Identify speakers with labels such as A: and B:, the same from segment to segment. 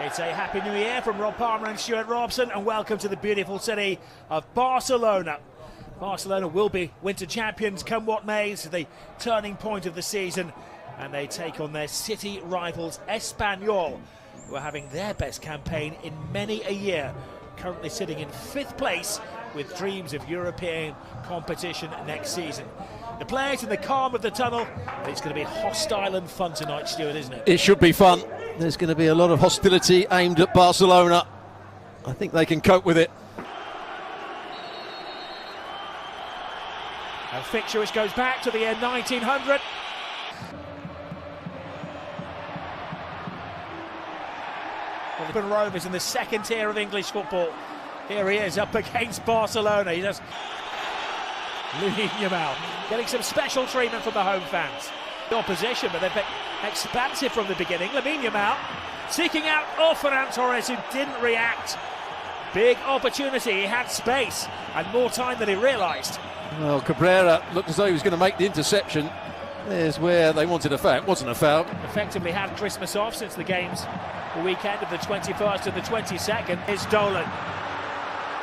A: It's a Happy New Year from Rob Palmer and Stuart Robson, and welcome to the beautiful city of Barcelona. Barcelona will be winter champions come what may. It's the turning point of the season, and they take on their city rivals Espanyol, who are having their best campaign in many a year, currently sitting in 5th place with dreams of European competition next season. The players in the calm of the tunnel, but it's going to be hostile and fun tonight, Stuart, isn't it?
B: It should be fun. There's going to be a lot of hostility aimed at Barcelona. I think they can cope with it.
A: A fixture which goes back to the year 1900. The Rovers in the second tier of English football. Here he is up against Barcelona. He does. Lamine Yamal getting some special treatment from the home fans. The opposition, but they've been expansive from the beginning. Lamine Yamal seeking out Ferran Torres, who didn't react. Big opportunity, he had space and more time than he realised.
B: Well, Cabrera looked as though he was going to make the interception. There's where they wanted a foul. It wasn't a foul.
A: Effectively had Christmas off since the games the weekend of the 21st and the 22nd. Is Dolan.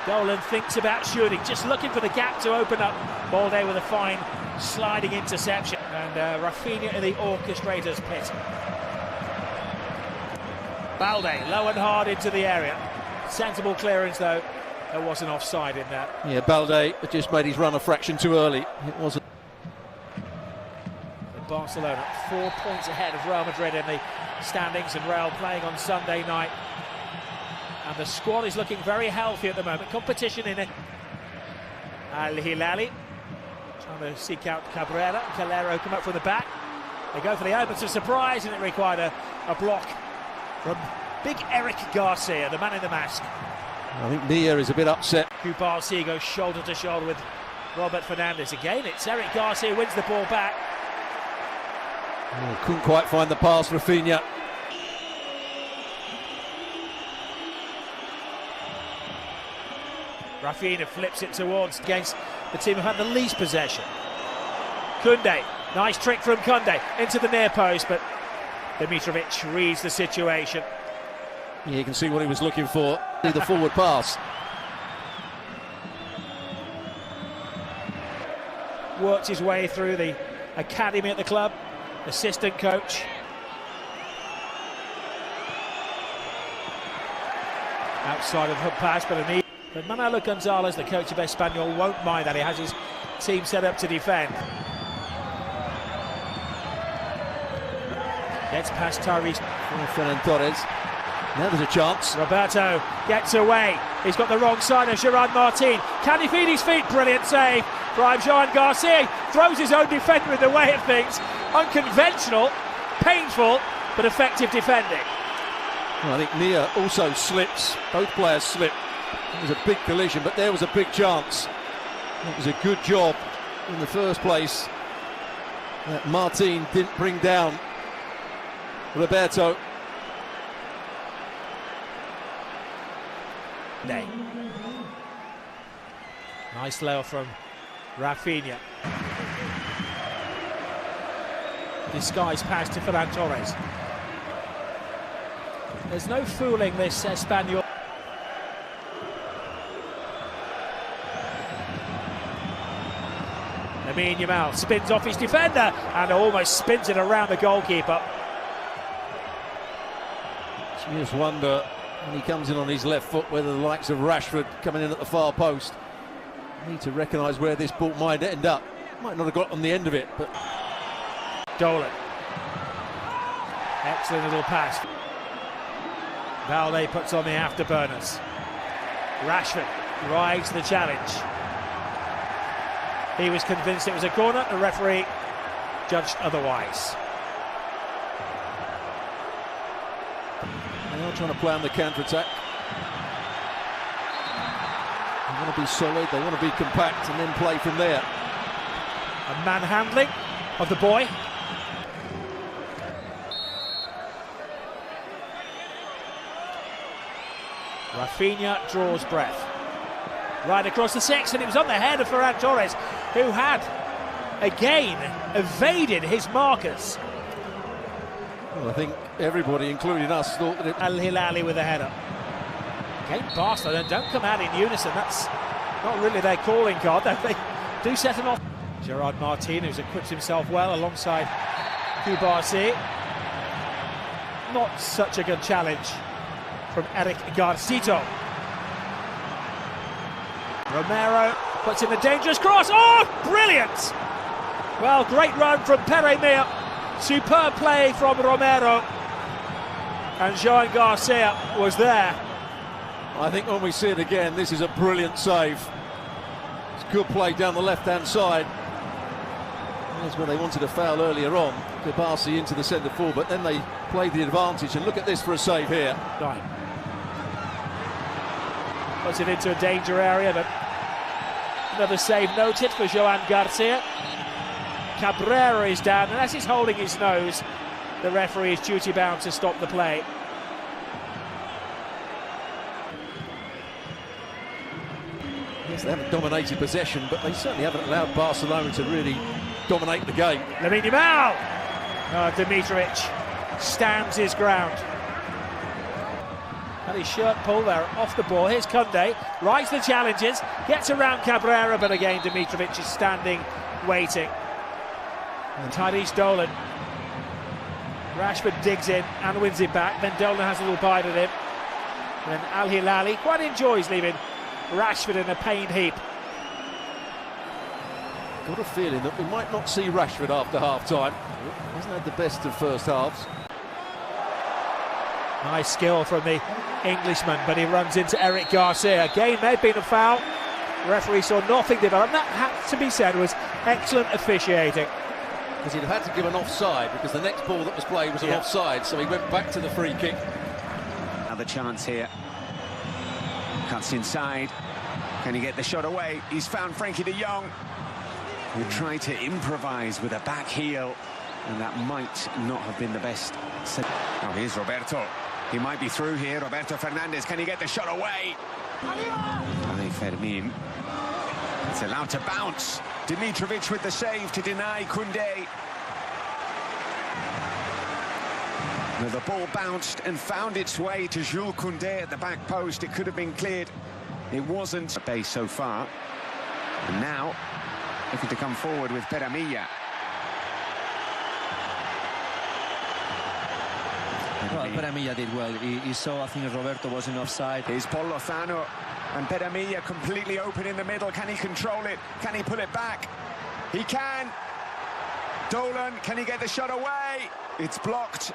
A: Dolan thinks about shooting, just looking for the gap to open up. Balde with a fine sliding interception. And Rafinha in the orchestrator's pit. Balde low and hard into the area. Sensible clearance though. There wasn't offside in that.
B: Yeah, Balde just made his run a fraction too early. It wasn't.
A: Barcelona 4 points ahead of Real Madrid in the standings, and Real playing on Sunday night. And the squad is looking very healthy at the moment. Competition in it. Al Hilali trying to seek out Cabrera. Calero come up from the back. They go for the open to surprise, and it required a block from big Eric Garcia, the man in the mask.
B: I think Nia is a bit upset.
A: Cubarsí goes shoulder to shoulder with Robert Fernandez. Again, it's Eric Garcia who wins the ball back.
B: Oh, couldn't quite find the pass, Rafinha.
A: Rafinha flips it towards against the team who had the least possession. Koundé, nice trick from Koundé into the near post, but Dimitrovic reads the situation.
B: Yeah, you can see what he was looking for. The forward pass.
A: Worked his way through the academy at the club. Assistant coach. Outside of hook pass, but Manolo Gonzalez, the coach of Espanyol, won't mind that. He has his team set up to defend. Gets past Tyrese.
B: Ferran Torres. Now there's a chance.
A: Roberto gets away. He's got the wrong side of Gerard Martin. Can he feed his feet? Brilliant save by Joan Garcia. Throws his own defender in the way of things. Unconventional, painful, but effective defending.
B: Well, I think Nia also slips. Both players slip. It was a big collision, but there was a big chance. It was a good job in the first place that Martin didn't bring down Roberto.
A: Nice layoff from Rafinha. Disguised pass to Ferran Torres. There's no fooling this Espanyol. Lamine Yamal spins off his defender and almost spins it around the goalkeeper.
B: You just wonder when he comes in on his left foot whether the likes of Rashford coming in at the far post need to recognise where this ball might end up. Might not have got on the end of it, but
A: Dolan. Excellent little pass. Balde puts on the afterburners. Rashford rides the challenge. He was convinced it was a corner. The referee judged otherwise.
B: They are trying to play on the counter-attack. They want to be solid, they want to be compact and then play from there.
A: A manhandling of the boy. Rafinha draws breath. Right across the six, and it was on the head of Ferran Torres, who had again evaded his markers.
B: Well, I think everybody, including us, thought that it...
A: Al Hilali with a header. Again, Barcelona don't come out in unison. That's not really their calling card. They do set them off. Gerard Martin, who's equipped himself well alongside Cubarsí. Not such a good challenge from Eric Garcito. Romero puts in a dangerous cross. Oh, brilliant! Well, great run from Pere Mia. Superb play from Romero. And Joan Garcia was there.
B: I think when we see it again, this is a brilliant save. It's good play down the left-hand side. That's where they wanted a foul earlier on. Cubarsí into the centre forward, but then they played the advantage. And look at this for a save here.
A: Right. Puts it into a danger area, but another save noted for Joan Garcia. Cabrera is down, and as he's holding his nose, the referee is duty-bound to stop the play.
B: Yes, they haven't dominated possession, but they certainly haven't allowed Barcelona to really dominate the game.
A: Lamine Yamal! Dimitrovic stands his ground. And his shirt pull there off the ball. Here's Koundé, rides the challenges, gets around Cabrera, but again Dimitrovic is standing, waiting. And Tyrese Dolan. Rashford digs in and wins it back. Then Dolan has a little bite at him. And then Al Hilali quite enjoys leaving Rashford in a pain heap.
B: Got a feeling that we might not see Rashford after half-time. Hasn't had the best of first halves.
A: Nice skill from the Englishman, but he runs into Eric Garcia. Again, may have been a foul. The referee saw nothing develop. That had to be said was excellent officiating.
B: Because he'd have had to give an offside, because the next ball that was played was an offside, so he went back to the free kick.
C: Another chance here. Cuts inside. Can he get the shot away? He's found Frankie de Jong, who tried to improvise with a back heel, and that might not have been the best. Oh, here's Roberto. He might be through here. Roberto Fernandez, can he get the shot away? By Fermin. It's allowed to bounce. Dimitrovic with the save to deny Koundé. Now the ball bounced and found its way to Jules Koundé at the back post. It could have been cleared. It wasn't. A base so far. And now, looking to come forward with Pere Milla.
D: Well, Pere Milla did well. He saw, I think, Roberto was in offside.
C: Here's Paul Lozano, and Pere Milla completely open in the middle. Can he control it? Can he pull it back? He can. Dolan, can he get the shot away? It's blocked.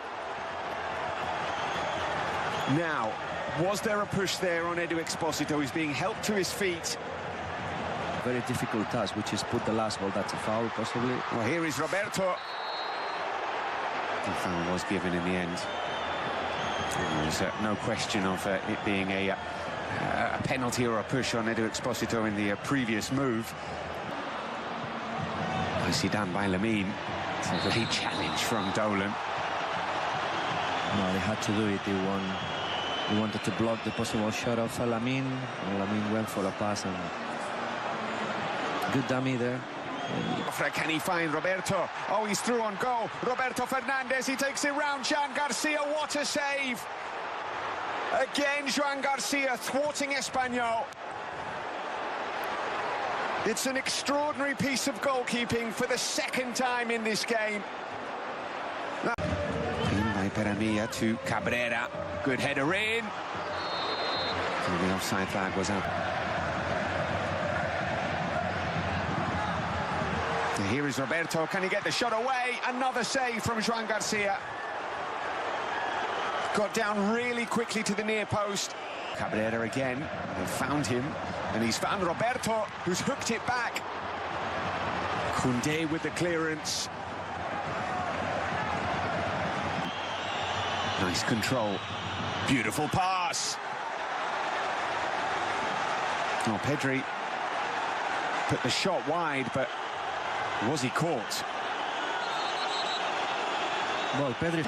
C: Now, was there a push there on Edu Exposito? He's being helped to his feet.
D: Very difficult task, which is put the last ball. That's a foul, possibly.
C: Well, here is Roberto. The foul was given in the end. There's no question of it being a penalty or a push on Edu Exposito in the previous move. Nicely done by Lamine. It's a great challenge from Dolan.
D: No, they had to do it. He wanted to block the possible shot of Lamine. And Lamine went for a pass, and good dummy there.
C: Can he find Roberto? Oh, he's through on goal. Roberto Fernandez, he takes it round. Joan Garcia, what a save! Again, Joan Garcia thwarting Espanyol. It's an extraordinary piece of goalkeeping for the second time in this game. In by Pere Milla to Cabrera. Good header in. And the offside flag was up. Here is Roberto. Can he get the shot away? Another save from Joan Garcia. Got down really quickly to the near post. Cabrera again. They found him. And he's found Roberto, who's hooked it back. Koundé with the clearance. Nice control. Beautiful pass. Oh, Pedri put the shot wide, but was he caught?
D: Well, Pedri.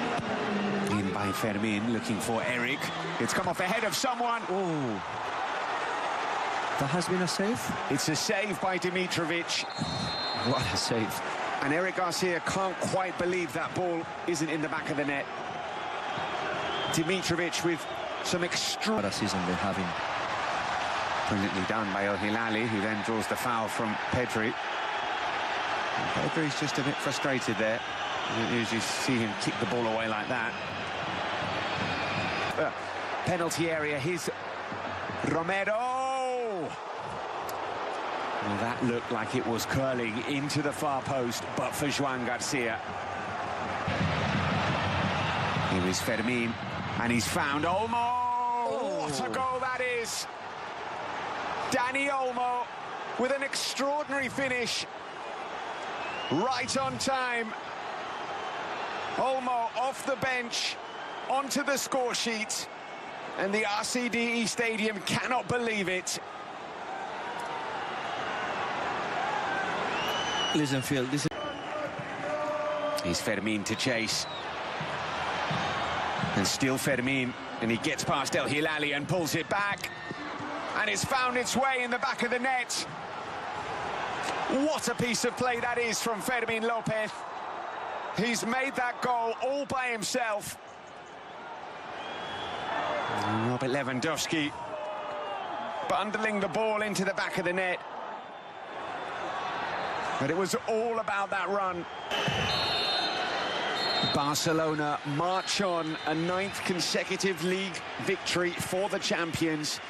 C: In by Fermin, looking for Eric. It's come off ahead of someone.
D: Oh, that has been a save?
C: It's a save by Dimitrovic.
D: What a save.
C: And Eric Garcia can't quite believe that ball isn't in the back of the net. Dimitrovic with some
D: What a season they're having.
C: brilliantly done by El Hilali, who then draws the foul from Pedri. And Pedri's just a bit frustrated there. As you see him kick the ball away like that. Penalty area, here's Romero. Well, that looked like it was curling into the far post, but for Joan Garcia. Here is Fermin, and he's found Olmo. Oh. What a goal that is! Dani Olmo with an extraordinary finish. Right on time. Olmo off the bench, onto the score sheet, and the RCDE Stadium cannot believe it.
D: Listen, Phil, this is...
C: He's Fermin to chase. And still Fermin, and he gets past El Hilali and pulls it back. And it's found its way in the back of the net. What a piece of play that is from Fermin Lopez. He's made that goal all by himself. And Robert Lewandowski bundling the ball into the back of the net. But it was all about that run. Barcelona march on, a 9th consecutive league victory for the champions.